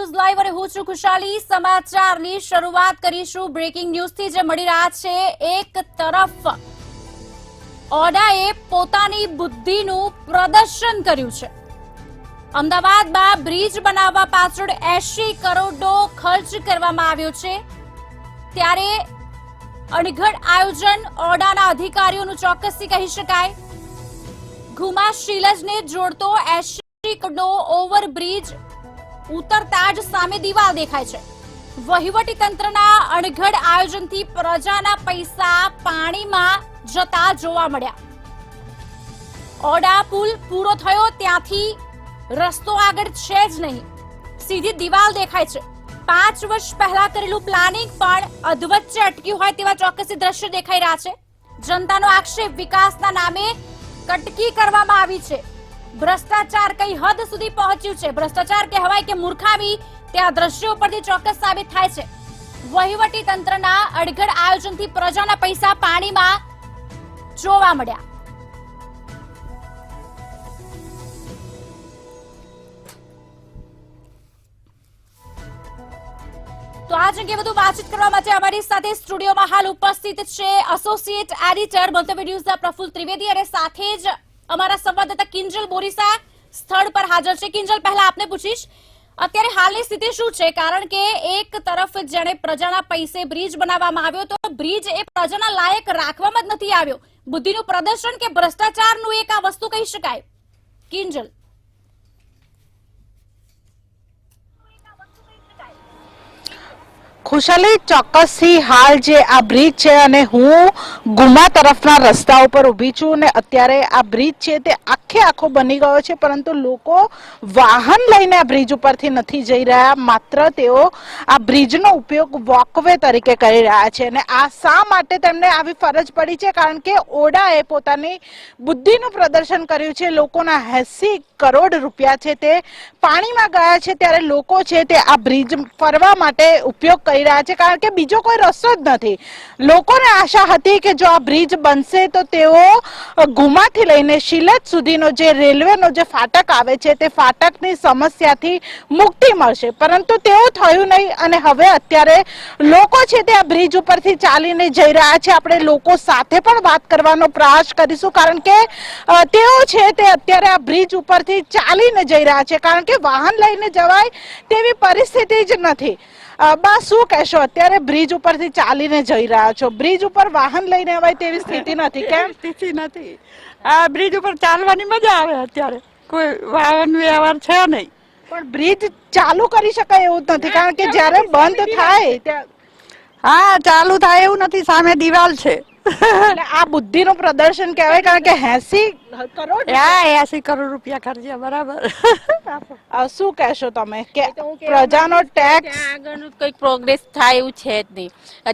News live અને હું છું ખુશાલી। સમાચારની શરૂઆત કરીશું બ્રેકિંગ ન્યૂઝથી જે મળી રહ્યા છે। એક તરફ ઓડાએ પોતાની બુદ્ધિનું પ્રદર્શન કર્યું છે। અમદાવાદમાં બ્રિજ બનાવવા પાછળ 80 કરોડનો ખર્ચ કરવામાં આવ્યો છે, ત્યારે અણઘડ આયોજન ઓડાના અધિકારીઓનું ચોક્કસથી કહી શકાય। ઘુમા શિલજને જોડતો 80 કરોડનો ઓવરબ્રિજ ઉતરતા જ સામે દિવાલ દેખાય છે। વહીવટી તંત્રના અણઘડ આયોજનથી પ્રજાના પૈસા પાણીમાં જતા જોવા મળ્યા। ઓડા પુલ પૂરો થયો ત્યાંથી રસ્તો આગળ છે જ નહીં, સીધી દિવાલ દેખાય છે। 5 વર્ષ પહેલા કરેલું પ્લાનિંગ પણ અધવચ્ચે અટક્યું હોય તેવા ચોક્કસ દ્રશ્ય દેખાઈ રહ્યા છે। જનતાનો આક્ષેપ વિકાસના નામે કટકી કરવામાં આવી છે। ભ્રષ્ટાચાર કઈ હદ સુધી પહોંચ્યું છે, ભ્રષ્ટાચાર કહેવાય કે મૂર્ખામી, તે આ દ્રશ્યો પરથી ચોક્કસ સાબિત થાય છે। વહીવટી તંત્રના અણઘડ આયોજનથી પ્રજાના પૈસા પાણીમાં જોવા મળ્યા। તો આ અંગે વધુ વાતચીત કરવા માટે અમારી સાથે સ્ટુડિયોમાં હાલ ઉપસ્થિત છે એસોસિએટ એડિટર મંતવ્ય ન્યૂઝના પ્રફુલ્લ ત્રિવેદી અને સાથે જ અમારા સંવાદદાતા કિંજલ બોરીસા સ્થળ પર હાજર છે। કિંજલ, પહેલા આપને પૂછીશ, અત્યારે હાલની સ્થિતિ શું છે? કારણ કે એક તરફ જેણે પ્રજાના પૈસે બ્રિજ બનાવવામાં આવ્યો તો બ્રિજ એ પ્રજાના લાયક રાખવામાં જ નથી આવ્યો। બુદ્ધિનું પ્રદર્શન કે ભ્રષ્ટાચારનું એક આ વસ્તુ કહી શકાય? કિંજલ, ખુશાલી, ચોક્કસથી હાલ જે આ બ્રિજ છે અને હું ગુમા તરફના રસ્તા ઉપર ઊભી છું અને અત્યારે આ બ્રિજ છે તે આખો બની ગયો છે, પરંતુ લોકો વાહન લઈને આ બ્રિજ ઉપરથી નથી જઈ રહ્યા, માત્ર તેઓ આ બ્રિજનો ઉપયોગ વોકવે તરીકે કરી રહ્યા છે। અને આ શા માટે તેમને આવી ફરજ પડી છે? કારણ કે ઓડાએ પોતાની બુદ્ધિનું પ્રદર્શન કર્યું છે। લોકોના 80 કરોડ રૂપિયા છે તે પાણીમાં ગયા છે, ત્યારે લોકો છે તે આ બ્રિજ ફરવા માટે ઉપયોગ કરી રહ્યા છે, કારણ કે બીજો કોઈ રસ્તો જ નથી। લોકોને આશા હતી કે જો આ બ્રિજ બનશે તો તેઓ ગુમાથી લઈને શિલજ સુધીનો જે રેલવેનો જે ફાટક આવે છે તે ફાટકની સમસ્યાથી મુક્તિ મળશે, પરંતુ તેવું થયું નહીં અને હવે અત્યારે લોકો છે તે આ બ્રિજ ઉપરથી ચાલીને જઈ રહ્યા છે। આપણે લોકો સાથે પણ વાત કરવાનો પ્રયાસ કરીશું, કારણ કે તેઓ છે તે અત્યારે આ બ્રિજ ઉપરથી ચાલીને જઈ રહ્યા છે, કારણ કે વાહન લઈને જવાય તેવી પરિસ્થિતિ જ નથી। બા, શું કહેશો? અત્યારે બ્રિજ ઉપરથી ચાલીને જઈ રહ્યા છો, બ્રિજ ઉપર વાહન લઈને અવાય તેવી સ્થિતિ નથી, કેમ સ્થિતિ નથી? આ બ્રિજ ઉપર ચાલવાની મજા આવે, અત્યારે કોઈ વાહન વ્યવહાર છે નહીં, પણ બ્રિજ ચાલુ કરી શકાય એવું જ નથી, કારણ કે જ્યારે બંધ થાય હા ચાલુ થાય એવું નથી, સામે દિવાલ છે। એટલે આ બુદ્ધિનું પ્રદર્શન કહેવાય, કારણ કે 80 કરોડ, હા 80 કરોડ રૂપિયા ખર્ચ્યા, બરાબર। શું કહેશો તમે કે પ્રજાનો ટેક્સ આગળનું કઈક પ્રોગ્રેસ થાય એવું છે જ નહીં।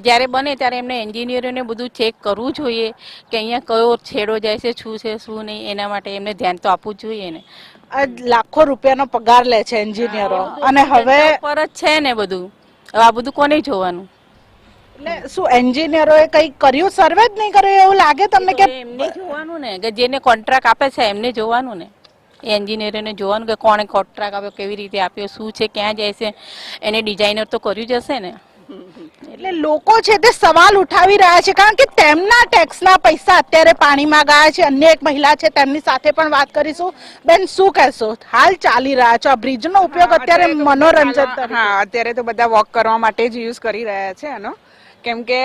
જ્યારે બને ત્યારે એમને એન્જિનિયરોને બધું ચેક કરવું જોઈએ કે અહીંયા કયો છેડો જાય છે, શું છે શું નહીં, એના માટે એમને ધ્યાન તો આપવું જ જોઈએ ને। લાખો રૂપિયાનો પગાર લે છે એન્જિનિયરો, અને હવે પર જ છે ને બધું, હવે આ બધું કોને જોવાનું? એટલે શું એન્જિનિયરોએ કઈ કર્યું, સર્વે જ નહીં કર્યું એવું લાગે તમને? કે એમને જોવાનું ને, કે જેને કોન્ટ્રાક્ટ આપે છે એમને જોવાનું ને, એન્જિનિયરોને જોવાનું કે કોણે કોન્ટ્રાક્ટ આપ્યો, કેવી રીતે આપ્યો, શું છે, ક્યાં જાય છે, એને ડિઝાઇનર તો કર્યું જ હશે ને। એટલે લોકો છે તે સવાલ ઉઠાવી રહ્યા છે, કારણ કે તેમના ટેક્સના પૈસા અત્યારે પાણીમાં ગયા છે। અન્ય એક મહિલા છે, તેમની સાથે પણ વાત કરીશું। બેન, શું કહેશો? હાલ ચાલી રહ્યા છો આ બ્રિજનો ઉપયોગ અત્યારે મનોરંજન તરીકે? હા, અત્યારે તો બધા વોક કરવા માટે જ યુઝ કરી રહ્યા છે આનો, કેમ કે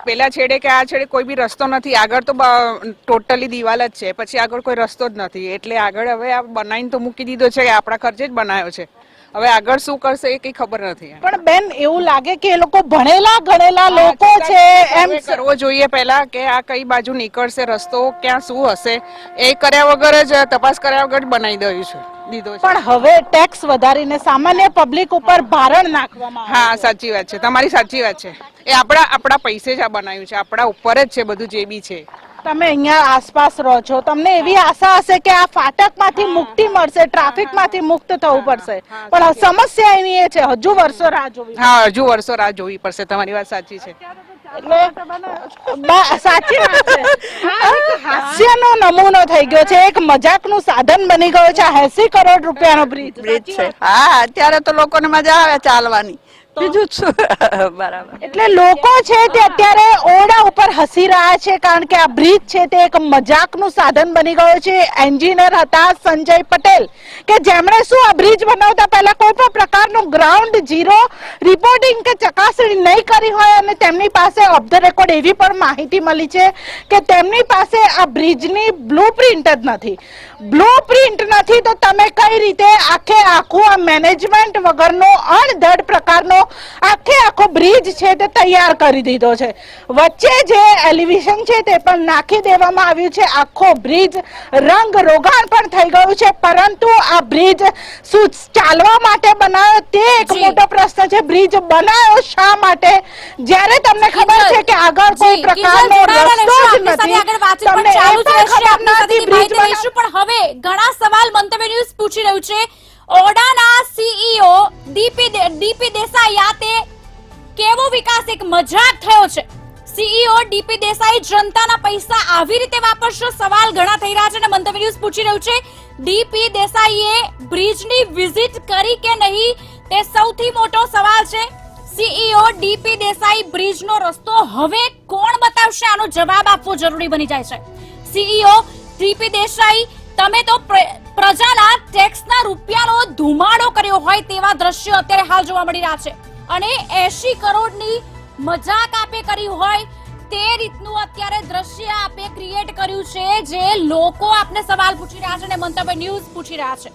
પેલા છેડે કે આ છેડે કોઈ બી રસ્તો નથી, આગળ તો ટોટલી દિવાલ જ છે, પછી આગળ કોઈ રસ્તો જ નથી, એટલે આગળ હવે આ બનાવીને તો મૂકી દીધો છે, આપણા ખર્ચે જ બનાવ્યો છે, હવે આગળ શું કરશે એ કઈ ખબર નથી। પણ બેન, એવું લાગે કે એ લોકો ભણેલા ગણેલા લોકો છે, એમ કરવો જોઈએ પહેલા કે આ કઈ બાજુ નીકળશે રસ્તો, ક્યાં શું હશે, એ કર્યા વગર જ, તપાસ કર્યા વગર જ બનાવી દીધો છે। પણ હવે ટેક્સ વધારીને સામાન્ય પબ્લિક ઉપર ભારણ નાખવામાં આવે છે। હા, સાચી વાત છે તમારી, સાચી વાત છે। એ આપણા પૈસે જ આ બનાવ્યું છે, આપણા ઉપર જ છે બધું જે બી છે। તમે અહીંયા આસપાસ રહો છો, તમને એવી આશા હશે કે આ ફાટકમાંથી મુક્તિ મળશે, ટ્રાફિકમાંથી મુક્ત થવું પડશે, પણ સમસ્યા એની એ છે હજુ વર્ષો રાહ જોવી। હા, હજુ વર્ષો રાહ જોવી પડશે, તમારી વાત સાચી છે। સાચી વાત છે. આ એક હાસ્યનો નમૂનો થઈ ગયો છે, એક મજાકનું સાધન બની ગયો છે. 80 કરોડ રૂપિયાનો બ્રિજ બ્રિજ છે. હા, અત્યારે તો લોકોને મજા આવે ચાલવાની, બીજું જ શું. બરાબર. એટલે લોકો છે તે અત્યારે ઓરડા ઉપર હસી રહ્યા છે, કારણ કે આ બ્રિજ છે તે એક મજાકનું સાધન બની ગયો છે. એન્જિનિયર હતા સંજય પટેલ, કે જેમણે શું આ બ્રિજ બનાવતા પહેલા કોઈ પણ પ્રકારનું ગ્રાઉન્ડ ઝીરો રિપોર્ટિંગ કે ચકાસણી નહીં કરી હોય, અને તેમની પાસે ઓફ ધ રેકોર્ડ એવી પણ માહિતી મળી છે કે તેમની પાસે આ બ્રિજની બ્લુપ્રિન્ટ જ નથી. બ્લુપ્રિન્ટ નથી તો તમે કઈ રીતે આખે આખું આ મેનેજમેન્ટ વગરનો અણધડ પ્રકારનો આખો બ્રિજ છે તે તૈયાર કરી દીધો છે. વચ્ચે જે એલિવેશન છે તે પણ નાખી દેવામાં આવ્યું છે. આખો બ્રિજ રંગ રોગાણ પણ થઈ ગયું છે, પરંતુ આ બ્રિજ શું ચાલવા માટે બનાવ્યો તે એક મોટો પ્રશ્ન છે. બ્રિજ બનાવ્યો શા માટે, જ્યારે તમને ખબર છે કે આગળ કોઈ પ્રકારનો રસ્તો જ નથી. તમને એ પણ ખબર નથી બ્રિજ બનાવ્યો. પણ હવે ઘણા સવાલ મંતવ્ય ન્યૂઝ પૂછી રહ્યું છે. ઓડાના સીઈઓ ડીપી દેસાઈ આ તે કેવો વિકાસ, એક મજાક થયો છે. સીઈઓ ડીપી દેસાઈ જનતાના પૈસા આવી રીતે વાપરશો, સવાલ ઘણા થઈ રહ્યા છે અને મંતવ્ય ન્યૂઝ પૂછી રહ્યું છે ડીપી દેસાઈએ બ્રિજની વિઝિટ કરી કે નહીં, તે સૌથી મોટો સવાલ છે. સીઈઓ ડીપી દેસાઈ બ્રિજનો રસ્તો હવે કોણ બતાવશે, આનો જવાબ આપવો જરૂરી બની જાય છે. સીઈઓ ડીપી દેસાઈ, તમે તો પ્રજાના ટેક્સના રૂપિયાનો ધુમાડો કર્યો હોય તેવા દ્રશ્યો અત્યારે હાલ જોવા મળી રહ્યા છે, અને 80 કરોડની મજાક આપે કરી હોય તે રીતનું અત્યારે દ્રશ્ય આપે ક્રિએટ કર્યું છે, જે લોકો આપને સવાલ પૂછી રહ્યા છે અને મંતવ્ય ન્યૂઝ પૂછી રહ્યા છે.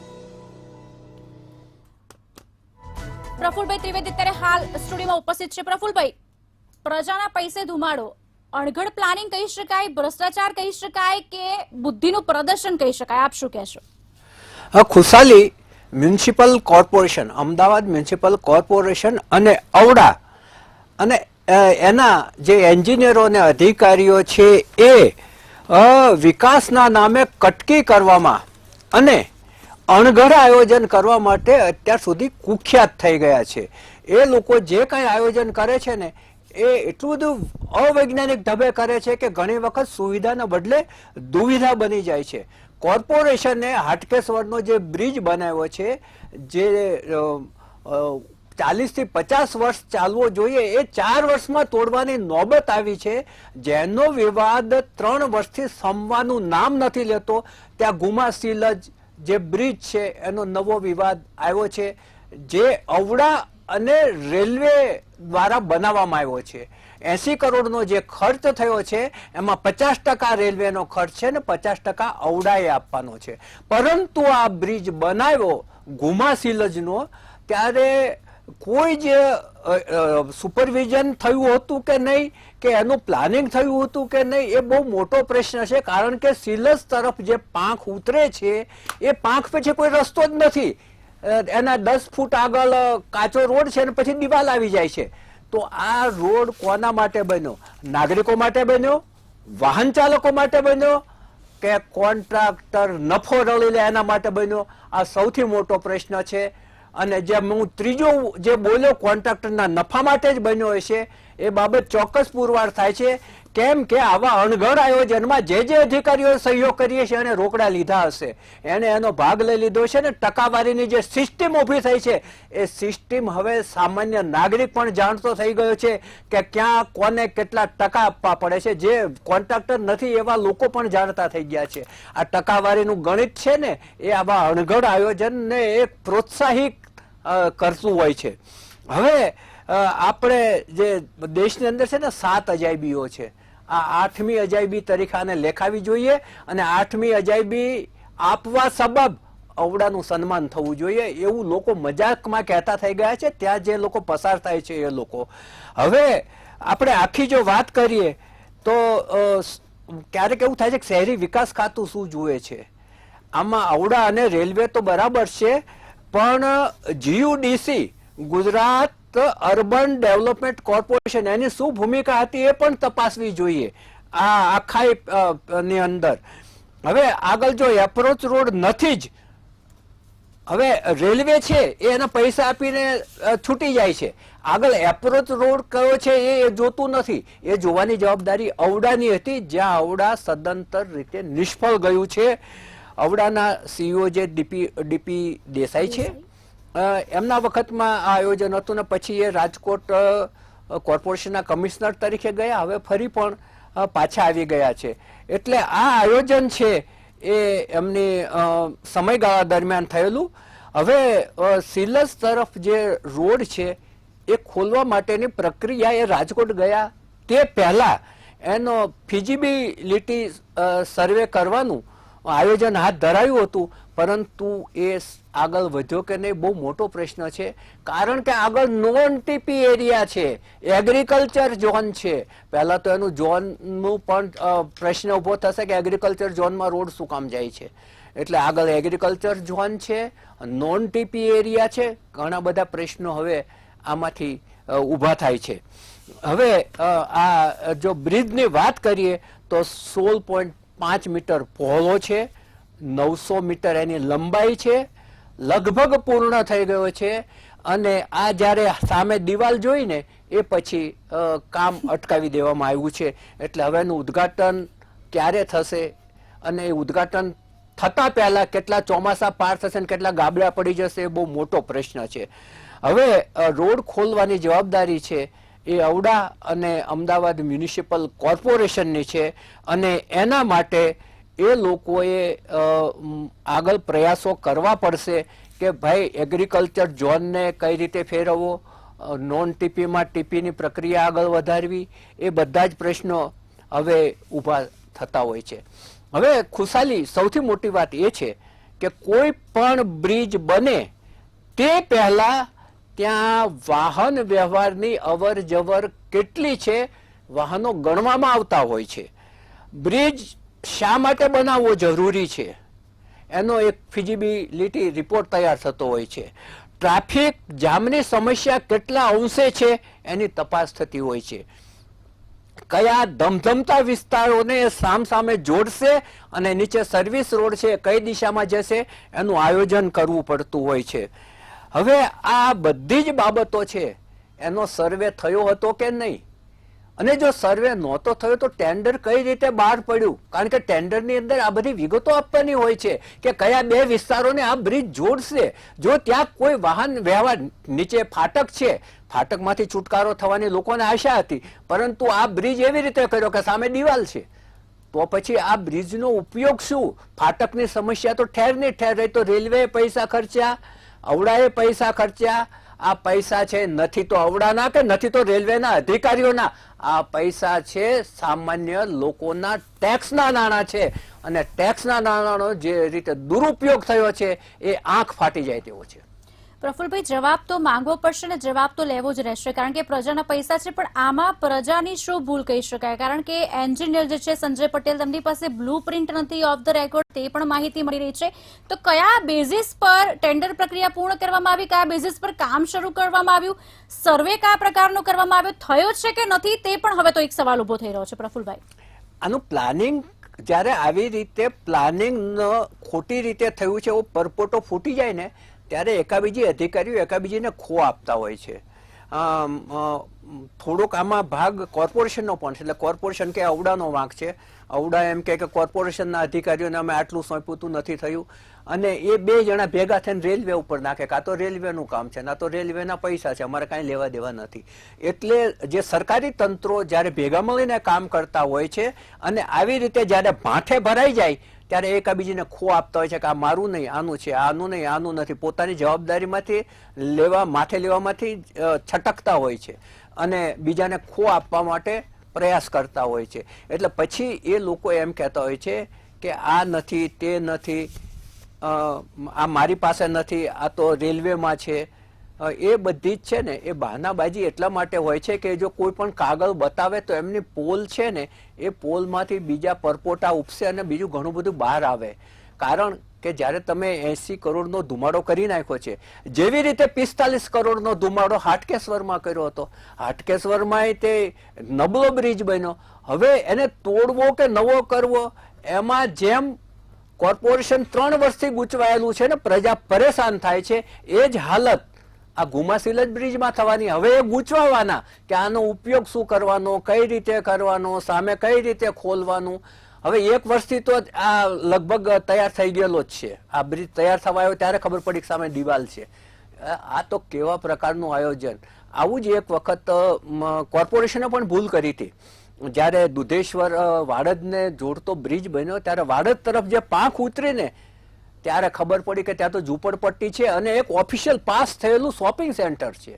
પ્રફુલભાઈ ત્રિવેદી અત્યારે હાલ સ્ટુડિયોમાં ઉપસ્થિત છે. પ્રફુલભાઈ, પ્રજાના પૈસે ધુમાડો, અણઘડ પ્લાનિંગ કહી શકાય, ભ્રષ્ટાચાર કહી શકાય કે બુદ્ધિનું પ્રદર્શન કહી શકાય, આપ શું કહેશો? ખુશાલી municipal corporation, Ahmedabad municipal corporation અને ઔડા અને એના જે એન્જિનિયરો અને અધિકારીઓ છે એ વિકાસના નામે કટકી કરવામાં અને અણઘડ આયોજન કરવા માટે અત્યાર સુધી કુખ્યાત થઈ ગયા છે. એ લોકો જે કંઈ આયોજન કરે છે ને એ એટલું બધું અવૈજ્ઞાનિક ઢબે કરે છે કે ઘણી વખત સુવિધાના બદલે દુવિધા બની જાય છે. કોર્પોરેશને હાટકેશ્વરનો જે બ્રિજ બનાવ્યો છે, જે 40 થી 50 વર્ષ ચાલવો જોઈએ, એ 4 વર્ષમાં તોડવાની નોબત આવી છે. જેનો વિવાદ 3 વર્ષથી સમવાનું નામ નથી લેતો. ત્યાં ગુમા સિલજ જે બ્રિજ છે એનો નવો વિવાદ આવ્યો છે, જે ઔડા અને રેલવે દ્વારા બનાવવામાં આવ્યો છે. 80 કરોડનો જે ખર્ચ થયો છે એમાં 50% રેલવેનો ખર્ચ છે ને 50% ઔડાએ આપવાનો છે. પરંતુ આ બ્રિજ બનાવ્યો ગુમા સિલજનો ત્યારે કોઈ જ સુપરવિઝન થયું હતું કે નહીં, કે એનું પ્લાનિંગ થયું હતું કે નહીં, એ બહુ મોટો પ્રશ્ન છે. કારણ કે સિલજ તરફ જે પાંખ ઉતરે છે એ પાંખ પછી કોઈ રસ્તો જ નથી. એના 10 ફૂટ આગળ કાચો રોડ છે અને પછી દિવાલ આવી જાય છે. તો આ રોડ કોના માટે બન્યો? નાગરિકો માટે બન્યો, વાહન ચાલકો માટે બન્યો, કે કોન્ટ્રાક્ટર નફો રળી લે એના માટે બન્યો? આ સૌથી મોટો પ્રશ્ન છે. અને જે હું ત્રીજો જે બોલ્યો કોન્ટ્રાક્ટરના નફા માટે જ બન્યો હશે, એ બાબત ચોક્કસ પુરવાર થાય છે. કેમ કે આવા અણઘડ આયોજનમાં જે અધિકારીઓ સહયોગ કરીએ છે અને રોકડા લીધા હશે, એને એનો ભાગ લઈ લીધો છે ને ટકાવારીની જે સિસ્ટમ ઊભી થઈ છે એ સિસ્ટમ હવે સામાન્ય નાગરિક પણ જાણતો થઈ ગયો છે કે ક્યાં કોને કેટલા ટકા આપવા પડે છે. જે કોન્ટ્રાક્ટર નથી એવા લોકો પણ જાણતા થઈ ગયા છે. આ ટકાવારીનું ગણિત છે ને એ આવા અણઘડ આયોજનને એક પ્રોત્સાહિત કરતું હોય છે. હવે આપણે જે દેશની અંદર છે ને 7 અજાયબીઓ છે, આ 8મી અજાયબી તરીકે આને લેખાવી જોઈએ અને 8મી અજાયબી આપવા સબબ ઔડાનું સન્માન થવું જોઈએ એવું લોકો મજાકમાં કહેતા થઈ ગયા છે. ત્યાં જે લોકો પસાર થાય છે એ લોકો. હવે આપણે આખી જો વાત કરીએ તો ક્યારેક એવું થાય છે કે શહેરી વિકાસ ખાતું શું જુએ છે આમાં? ઔડા અને રેલવે તો બરાબર છે, પણ GUDC Gujarat urban development corporation એની શું ભૂમિકા હતી એ પણ તપાસવી જોઈએ આ આખા ની અંદર. હવે આગળ જો એપ્રોચ રોડ નથી જ, હવે રેલવે છે એ એના પૈસા આપીને છૂટી જાય છે, આગળ એપ્રોચ રોડ કયો છે એ જોતું નથી. એ જોવાની જવાબદારી ઔડાની હતી, જ્યાં ઔડા સદંતર રીતે નિષ્ફળ ગયું છે. ઔડાના સીઈઓ જે ડીપી દેસાઈ છે, એમના વખતમાં આ આયોજન હતું ને પછી એ રાજકોટ કોર્પોરેશનના કમિશનર તરીકે ગયા, હવે ફરી પણ પાછા આવી ગયા છે. એટલે આ આયોજન છે એ એમની સમયગાળા દરમિયાન થયેલું. હવે સિલસ તરફ જે રોડ છે એ ખોલવા માટેની પ્રક્રિયા એ રાજકોટ ગયા તે પહેલા એનો ફિઝિબિલિટી સર્વે કરવાનું આયોજન હાથ ધરાયું હતું, પરંતુ એ આગળ વધ્યો કે નહીં બહુ મોટો પ્રશ્ન છે. કારણ કે આગળ નોન ટીપી એરિયા છે, એગ્રીકલ્ચર ઝોન છે. પહેલા તો એનું ઝોનનું પણ પ્રશ્ન ઉભો થશે કે એગ્રીકલ્ચર ઝોનમાં રોડ શું કામ જાય છે. એટલે આગળ એગ્રીકલ્ચર ઝોન છે, નોન ટીપી એરિયા છે, ઘણા બધા પ્રશ્નો હવે આમાંથી ઊભા થાય છે. હવે આ જો બ્રિજની વાત કરીએ તો 16.5 મીટર પહોળો છે, 900 મીટર એની લંબાઈ છે, લગભગ પૂર્ણ થઈ ગયો છે. અને આ જ્યારે સામે દિવાલ જોઈને એ પછી કામ અટકાવી દેવામાં આવ્યું છે. એટલે હવે એનું ઉદ્ઘાટન ક્યારે થશે અને એ ઉદ્ઘાટન થતા પહેલા કેટલા ચોમાસા પાર થશે અને કેટલા ગાબડા પડી જશે એ બહુ મોટો પ્રશ્ન છે. હવે રોડ ખોલવાની જવાબદારી છે એ ઔડા અને અમદાવાદ મ્યુનિસિપલ કોર્પોરેશનની છે, અને એના માટે એ લોકોએ આગળ પ્રયાસો કરવા પડશે કે ભાઈ એગ્રીકલ્ચર ઝોનને કઈ રીતે ફેરવવો, નોન ટીપીમાં ટીપીની પ્રક્રિયા આગળ વધારવી, એ બધા જ પ્રશ્નો હવે ઊભા થતા હોય છે. હવે ખુશાલી સૌથી મોટી વાત એ છે કે કોઈ પણ બ્રિજ બને તે પહેલા ત્યાં વાહન વ્યવહારની અવર જવર કેટલી છે વાહનો ગણવામાં આવતા હોય છે. બ્રિજ શા માટે બનાવવો જરૂરી છે એનો એક ફિઝિબિલિટી રિપોર્ટ તૈયાર થતો હોય છે. ટ્રાફિક જામની સમસ્યા કેટલા અંશે છે એની તપાસ થતી હોય છે. કયા ધમધમતા વિસ્તારોને સામસામે જોડશે અને નીચે સર્વિસ રોડ છે કઈ દિશામાં જશે એનું આયોજન કરવું પડતું હોય છે. હવે આ બધી જ બાબતો છે એનો સર્વે થયો હતો કે નહીં, અને જો સર્વે નહોતો થયો તો ટેન્ડર કઈ રીતે બહાર પડ્યું? કારણ કે ટેન્ડરની અંદર આ બધી વિગતો આપવાની હોય છે કે કયા બે વિસ્તારોને આ બ્રિજ જોડશે. જો ત્યાં કોઈ વાહન વ્યવહાર, નીચે ફાટક છે, ફાટકમાંથી છુટકારો થવાની લોકોને આશા હતી, પરંતુ આ બ્રિજ એવી રીતે કર્યો કે સામે દિવાલ છે, તો પછી આ બ્રિજનો ઉપયોગ શું? ફાટકની સમસ્યા તો ઠેર ને ઠેર રહી. તો રેલવે પૈસા ખર્ચ્યા, ઔડાએ પૈસા ખર્ચ્યા. આ પૈસા છે નથી તો ઔડાના કે નથી તો રેલવેના અધિકારીઓના, આ પૈસા છે સામાન્ય લોકોના ટેક્સના નાણાં છે, અને ટેક્સના નાણાંનો જે રીતે દુરુપયોગ થયો છે એ આંખ ફાટી જાય તેવો છે. પ્રફુલભાઈ, જવાબ તો માંગવો પડશે ને જવાબ તો લેવો જ રહેશે, કારણ કે પ્રજાના પૈસા છે. પણ આમાં પ્રજાની શું ભૂલ કહી શકાય? કારણ કે એન્જિનિયર જે છે સંજય પટેલ, તેમની પાસે બ્લુ પ્રિન્ટ નથી ઓફ ધ રેકોર્ડ, તે પણ માહિતી મળી રહી છે. તો કયા બેઝિસ પર ટેન્ડર પ્રક્રિયા પૂર્ણ કરવામાં આવી, કયા બેઝિસ પર કામ શરૂ કરવામાં આવ્યું, સર્વે કયા પ્રકારનો કરવામાં આવ્યો, થયો છે કે નથી, તે પણ હવે તો એક સવાલ ઉભો થઈ રહ્યો છે. પ્રફુલભાઈ, આનું પ્લાનિંગ જ્યારે આવી રીતે પ્લાનિંગ ખોટી રીતે થયું છે એવો પરપોટો ફૂટી જાય ને ત્યારે એકાબીજી અધિકારીઓ એકાબીજીને ખો આપતા હોય છે. થોડોક આમાં ભાગ કોર્પોરેશનનો પણ છે. એટલે કોર્પોરેશન કે ઔડાનો વાંક છે, ઔડા એમ કે કોર્પોરેશનના અધિકારીઓને અમે આટલું સોંપ્યું હતું નથી થયું, અને એ બે જણા ભેગા થઈને રેલવે ઉપર નાખે કાં તો રેલવેનું કામ છે ના તો રેલવેના પૈસા છે, અમારે કાંઈ લેવા દેવા નથી. એટલે જે સરકારી તંત્રો જ્યારે ભેગા મળીને કામ કરતા હોય છે અને આવી રીતે જ્યારે ભાંઠે ભરાઈ જાય ત્યારે એકાબીજીને ખો આપતા હોય છે કે આ મારું નહીં, આનું છે, આનું નહીં, આનું નથી. પોતાની જવાબદારીમાંથી માથે લેવામાંથી છટકતા હોય છે અને બીજાને ખો આપવા માટે પ્રયાસ કરતા હોય છે. એટલે પછી એ લોકો એમ કહેતા હોય છે કે આ નથી, તે નથી, આ મારી પાસે નથી, આ તો રેલવેમાં છે. એ બધી જ છે ને એ બહાનાબાજી એટલા માટે હોય છે કે જો કોઈ પણ કાગળ બતાવે તો એમની પોલ છે ને એ પોલમાંથી બીજા પરપોટા ઉપસે અને બીજું ઘણું બધું બહાર આવે. કારણ કે જ્યારે તમે 80 કરોડનો ધુમાડો કરી નાખ્યો છે, જેવી રીતે 45 કરોડનો ધુમાડો હાટકેશ્વરમાં કર્યો હતો, હાટકેશ્વરમાં તે નબળો બ્રિજ બન્યો. હવે એને તોડવો કે નવો કરવો એમાં જેમ કોર્પોરેશન 3 વર્ષથી ગૂંચવાયેલું છે ને પ્રજા પરેશાન થાય છે. એ જ હાલત આ ગુમા સિલજ બ્રિજમાં થવાની. હવે એ ગૂંચવાવાના કે આનો ઉપયોગ શું કરવાનો, કઈ રીતે કરવાનો, સામે કઈ રીતે ખોલવાનું. હવે 1 વર્ષથી તો આ લગભગ તૈયાર થઈ ગયેલો જ છે. આ બ્રિજ તૈયાર થવા આવ્યો ત્યારે ખબર પડી કે સામે દિવાલ છે. આ તો કેવા પ્રકારનું આયોજન. આવું જ એક વખત કોર્પોરેશને પણ ભૂલ કરી હતી. જ્યારે દુધેશ્વર વાડજને જોડતો બ્રિજ બન્યો ત્યારે વાડજ તરફ જે પાંખ ઉતરીને ત્યારે ખબર પડી કે ત્યાં તો ઝૂંપડપટ્ટી છે અને એક ઓફિશિયલ પાસ થયેલું શોપિંગ સેન્ટર છે.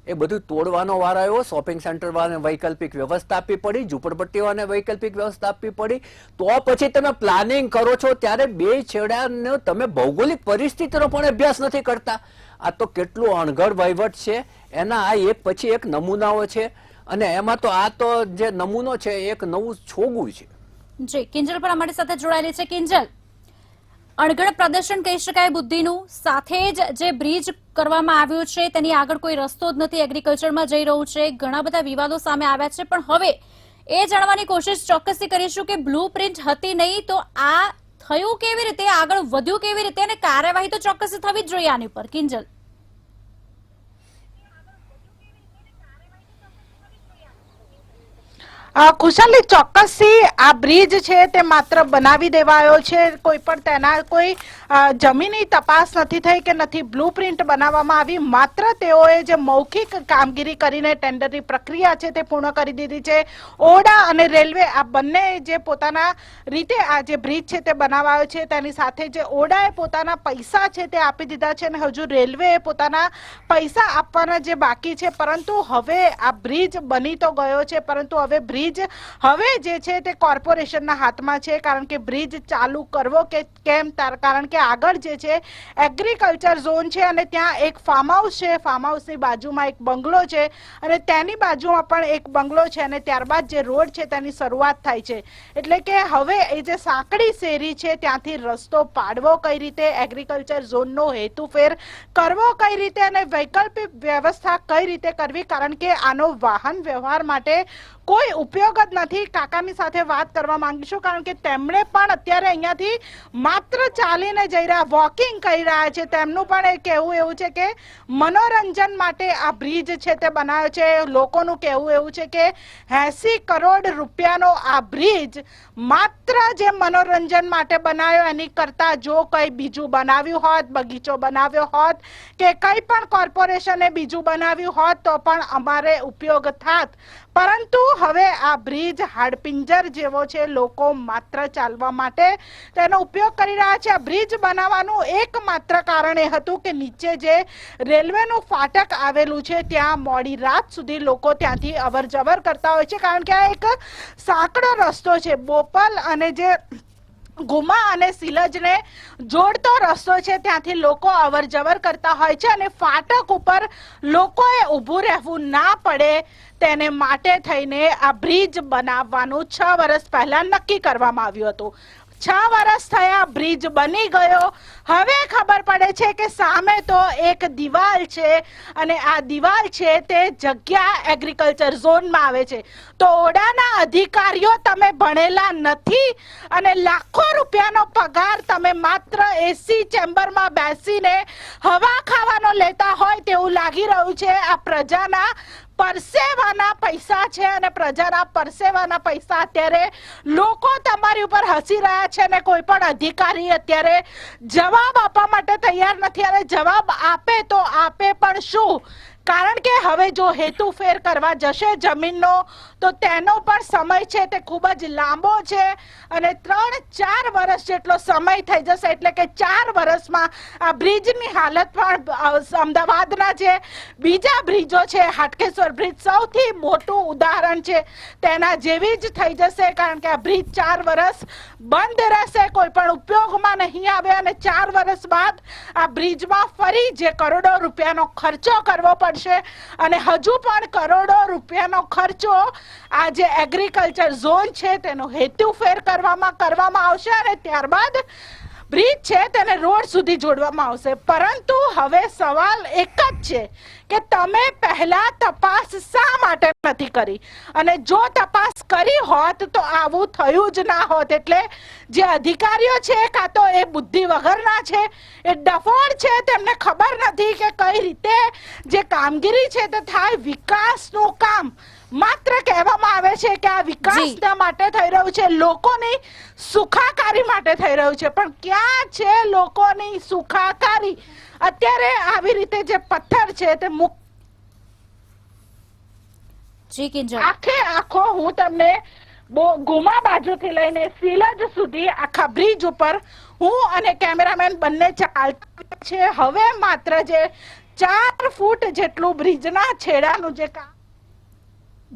એ બધું તોડવાનો વાર આવ્યો. શોપિંગ સેન્ટર વાળાને વૈકલ્પિક વ્યવસ્થા આપવી પડી, ઝૂંપડપટ્ટીઓને વૈકલ્પિક વ્યવસ્થા આપવી પડી. તો પછી તમે પ્લાનિંગ કરો છો ત્યારે બે છેડાનો તમે ભૌગોલિક પરિસ્થિતિનો પણ અભ્યાસ નથી કરતા. આ તો કેટલું અણઘડ વહીવટ છે. એના આ એક પછી એક નમૂનાઓ છે અને એમાં તો આ તો જે નમૂનો છે એક નવું છોગું છે. જી, કિંજલ પણ અમારી સાથે જોડાયેલી છે. કિંજલ, અણઘડ પ્રદર્શન કહી શકાય બુદ્ધિનું, સાથે જ જે બ્રિજ કરવામાં આવ્યો છે તેની આગળ કોઈ રસ્તો જ નથી, એગ્રીકલ્ચરમાં જઈ રહ્યું છે, ઘણા બધા વિવાદો સામે આવ્યા છે. પણ હવે એ જાણવાની કોશિશ ચોક્કસથી કરીશું કે બ્લુ પ્રિન્ટ હતી નહીં તો આ થયું કેવી રીતે, આગળ વધ્યું કેવી રીતે, અને કાર્યવાહી તો ચોક્કસ થવી જ જોઈએ આની પર. કિંજલ, કુશાલી, ચોક્કસથી આ બ્રિજ છે તે માત્ર બનાવી દેવાયો છે. કોઈ પણ તેના કોઈ જમીની તપાસ નથી થઈ કે નથી બ્લુપ્રિન્ટ બનાવવામાં આવી. માત્ર તેઓએ જે મૌખિક કામગીરી કરીને ટેન્ડરની પ્રક્રિયા છે તે પૂર્ણ કરી દીધી છે. ઓડા અને રેલવે આ બંને જે પોતાના રીતે આ જે બ્રિજ છે તે બનાવાયો છે તેની સાથે જે ઓડાએ પોતાના પૈસા છે તે આપી દીધા છે અને હજુ રેલવેએ પોતાના પૈસા આપવાના જે બાકી છે. પરંતુ હવે આ બ્રિજ બની તો ગયો છે, પરંતુ હવે બ્રિજ હવે જે છે તે કોર્પોરેશનના હાથમાં છે. કારણ કે બ્રિજ ચાલુ કરવો કે કેમ, કારણ કે આગળ જે છે એગ્રીકલ્ચર ઝોન છે અને ત્યાં એક ફાર્મ હાઉસ છે. ફાર્મ હાઉસની બાજુમાં એક બંગલો છે અને તેની બાજુમાં પણ એક બંગલો છે અને ત્યારબાદ જે રોડ છે તેની શરૂઆત થાય છે. એટલે કે હવે એ જે સાંકડી શેરી છે ત્યાંથી રસ્તો પાડવો કઈ રીતે, એગ્રીકલ્ચર ઝોનનો હેતુફેર કરવો કઈ રીતે અને વૈકલ્પિક વ્યવસ્થા કઈ રીતે કરવી, કારણ કે આનો વાહન વ્યવહાર માટે કોઈ ઉપયોગ જ નથી. કાકાની સાથે વાત કરવા માંગીશું કારણ કે તેમણે પણ અત્યારે અહીંયાથી માત્ર ચાલીને જઈ રહ્યા, વોકિંગ કરી રહ્યા છે. તેમનું પણ એ કહેવું એવું છે કે મનોરંજન માટે આ બ્રિજ છે તે બનાવ્યો છે. લોકોનું કહેવું એવું છે કે 80 કરોડ રૂપિયાનો આ બ્રિજ માત્ર જે મનોરંજન માટે બનાવ્યો એની કરતા જો કંઈ બીજું બનાવ્યું હોત, બગીચો બનાવ્યો હોત કે કંઈ પણ કોર્પોરેશને બીજું બનાવ્યું હોત તો પણ અમારે ઉપયોગ થાત. પરંતુ હવે આ બ્રિજ હાડપિંજર જેવો છે. લોકો માત્ર ચાલવા માટે તેનો ઉપયોગ કરી રહ્યા છે. આ બ્રિજ બનાવવાનું એકમાત્ર કારણ એ હતું કે નીચે જે રેલવેનું ફાટક આવેલું છે ત્યાં મોડી રાત સુધી લોકો ત્યાંથી અવર જવર કરતા હોય છે. કારણ કે આ એક સાંકડો રસ્તો છે. બોપલ અને જે ગુમા અને સિલજને જોડતો રસ્તો છે ત્યાંથી લોકો અવર જવર કરતા હોય છે અને ફાટક ઉપર લોકોએ ઊભું રહેવું ના પડે તેને માટે થઈને આ બ્રિજ બનાવવાનું 6 વર્ષ પહેલા નક્કી કરવામાં આવ્યું હતું. 6 વર્ષ થયા, બ્રિજ બની ગયો. હવે ખબર પડે છે કે સામે તો એક દિવાલ છે અને આ દિવાલ છે તે જગ્યા એગ્રીકલ્ચર ઝોનમાં આવે છે. તો ઓડાના અધિકારીઓ તમે ભણેલા નથી અને લાખો રૂપિયાનો પગાર તમે માત્ર એસી ચેમ્બરમાં બેસીને હવા ખાવાનો લેતા હોય તેવું લાગી રહ્યું છે. આ પ્રજાના પરસેવાના પૈસા છે અને પ્રજાના પરસેવાના પૈસા અત્યારે લોકો તમારી ઉપર હસી રહ્યા છે અને કોઈ પણ અધિકારી અત્યારે જવાબ આપવા માટે તૈયાર નથી. અને જવાબ આપે તો આપે પણ શું, કારણ કે હવે જો હેતુફેર કરવા જશે જમીનનો તો તેનો પણ સમય છે તે ખૂબ જ લાંબો છે અને 3-4 વર્ષ જેટલો સમય થઈ જશે. એટલે કે 4 વર્ષમાં આ બ્રિજની હાલત પણ અમદાવાદના જે બીજા બ્રિજો છે, હાટકેશ્વર બ્રિજ સૌથી મોટું ઉદાહરણ છે, તેના જેવી જ થઈ જશે. કારણ કે આ બ્રિજ 4 વર્ષ બંધ રહેશે, કોઈ પણ ઉપયોગમાં નહીં આવે અને 4 વર્ષ બાદ આ બ્રિજમાં ફરી જે કરોડો રૂપિયાનો ખર્ચો કરવો પડશે અને હજુ પણ કરોડો રૂપિયાનો ખર્ચો આ જે એગ્રીકલ્ચર ઝોન છે તેનો હેતુફેર કરવામાં આવશે અને ત્યારબાદ બ્રિજ છે તેને રોડ સુધી જોડવામાં આવશે. પરંતુ હવે સવાલ એક જ છે કે તમે પહેલા તપાસ શા માટે નથી કરી, અને જો તપાસ કરી હોત તો આવું થયું જ ના હોત. એટલે જે અધિકારીઓ છે કાં તો એ બુદ્ધિ વગરના છે, એ ડફોડ છે, તેમને ખબર નથી કે કઈ રીતે જે કામગીરી છે તે થાય. વિકાસનું કામ માત્ર કહેવામાં આવે છે કે આ વિકાસના માટે થઈ રહ્યું છે, લોકોની સુખાકારી માટે થઈ રહ્યું છે, પણ ક્યાં છે લોકોની સુખાકારી? અત્યારે આવી રીતે જે પથ્થર છે તે જી કિંજલ, આખે આખો હું તમને ગુમા બાજુથી લઈને સિલજ સુધી આખા બ્રિજ ઉપર હું અને કેમેરામેન બંને ચાલતા છે. હવે માત્ર જે 4 ફૂટ જેટલું બ્રિજના છેડાનું જે કામ.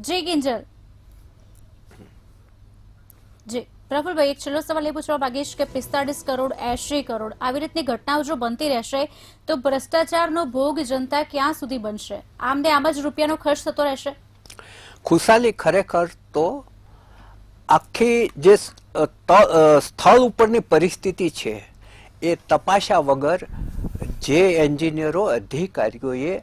જી કિંજલ, જી પ્રફુલભાઈ, એક છેલ્લો સવાલ એ પૂછવા માંગીશ કે 45 કરોડ 80 કરોડ આવી રીતની ઘટનાઓ જો બનતી રહેશે તો ભ્રષ્ટાચારનો ભોગ જનતા ક્યાં સુધી બનશે? આમને આમ જ રૂપિયાનો ખર્ચ થતો રહેશે? ખુશાલી, ખરેખર તો આખી જે સ્થળ ઉપરની પરિસ્થિતિ છે એ તપાસ્યા વગર જે એન્જિનિયરો અધિકારીઓએ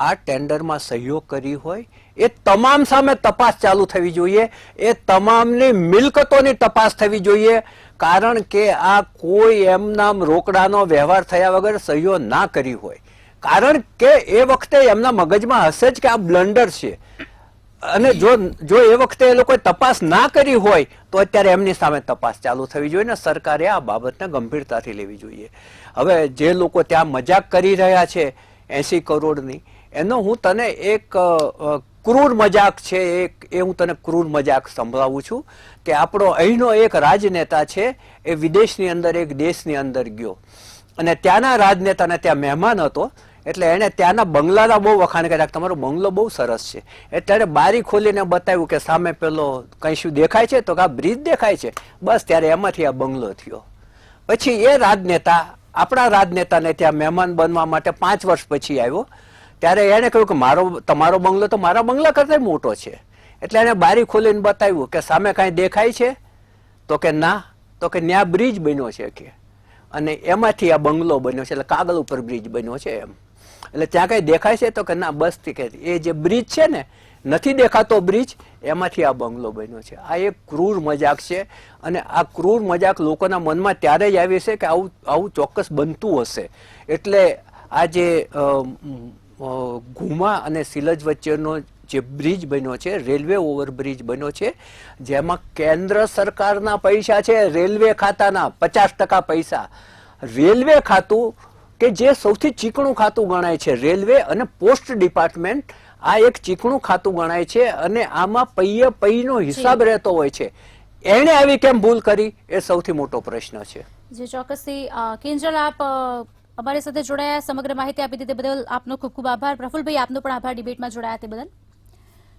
આ ટેન્ડરમાં સહયોગ કરી હોય એ તમામ સામે તપાસ ચાલુ થવી જોઈએ. એ તમામની મિલકતોની તપાસ થવી જોઈએ, કારણ કે આ કોઈ એમના રોકડાનો વ્યવહાર થયા વગર સહયોગ ના કરી હોય. કારણ કે એ વખતે એમના મગજમાં હશે જ કે આ બ્લન્ડર છે, અને જો એ વખતે એ લોકોએ તપાસ ના કરી હોય તો અત્યારે એમની સામે તપાસ ચાલુ થવી જોઈએ ને સરકારે આ બાબતને ગંભીરતાથી લેવી જોઈએ. હવે જે લોકો ત્યાં મજાક કરી રહ્યા છે 80 કરોડની, એનો હું તને એક ક્રૂર મજાક છે, એ હું તને ક્રૂર મજાક સંભળાવું છું કે આપણો અહીંનો એક રાજનેતા છે એ વિદેશની અંદર એક દેશની અંદર ગયો અને ત્યાંના રાજનેતાને ત્યાં મહેમાન હતો, એટલે એણે ત્યાંના બંગલાના બહુ વખાણ કર્યા, તમારો બંગલો બહુ સરસ છે. એટલે એને બારી ખોલીને બતાવ્યું કે સામે પેલો કઈ શું દેખાય છે, તો કે આ બ્રિજ દેખાય છે. બસ ત્યારે એમાંથી આ બંગલો થયો. પછી એ રાજનેતા આપણા રાજનેતાને ત્યાં મહેમાન બનવા માટે 5 વર્ષ પછી આવ્યો, ત્યારે એને કહ્યું કે તમારો બંગલો તો મારા બંગલા કરતા મોટો છે. એટલે એને બારી ખોલીને બતાવ્યું કે સામે કાંઈ દેખાય છે, તો કે ના, તો કે ન્યા બ્રિજ બન્યો છે કે, અને એમાંથી આ બંગલો બન્યો છે, એટલે કાગળ ઉપર બ્રિજ બન્યો છે એમ. એટલે ત્યાં કઈ દેખાય છે, તો કે ના, બસ કે એ જે બ્રિજ છે ને, નથી દેખાતો બ્રિજ, એમાંથી આ બંગલો બન્યો છે. આ એક ક્રૂર મજાક છે, અને આ ક્રૂર મજાક લોકોના મનમાં ત્યારે જ આવી છે કે આવું ચોક્કસ બનતું હશે. એટલે આ જે ઘુમા અને સિલજ વચ્ચેનો જે બ્રિજ બન્યો છે, રેલવે ઓવરબ્રિજ બન્યો છે, જેમાં કેન્દ્ર સરકારના પૈસા છે, રેલવે ખાતાના 50% પૈસા. રેલવે ખાતું કે જે સૌથી ચીકણું ખાતું ગણાય છે, રેલવે અને પોસ્ટ ડિપાર્ટમેન્ટ, આ એક ચીકણું ખાતું ગણાય છે, અને આમાં પૈયે પૈનો હિસાબ રહેતો હોય છે. એણે આવી કેમ ભૂલ કરી, એ સૌથી મોટો પ્રશ્ન છે. જે ચોક્કસથી કિંજલ, આપ અમારી સાથે જોડાયા, સમગ્ર માહિતી આપી દીધી બદલ આપનો ખૂબ ખૂબ આભાર. પ્રફુલભાઈ, આપનો પણ આભાર ડિબેટમાં જોડાયા તે બદલ.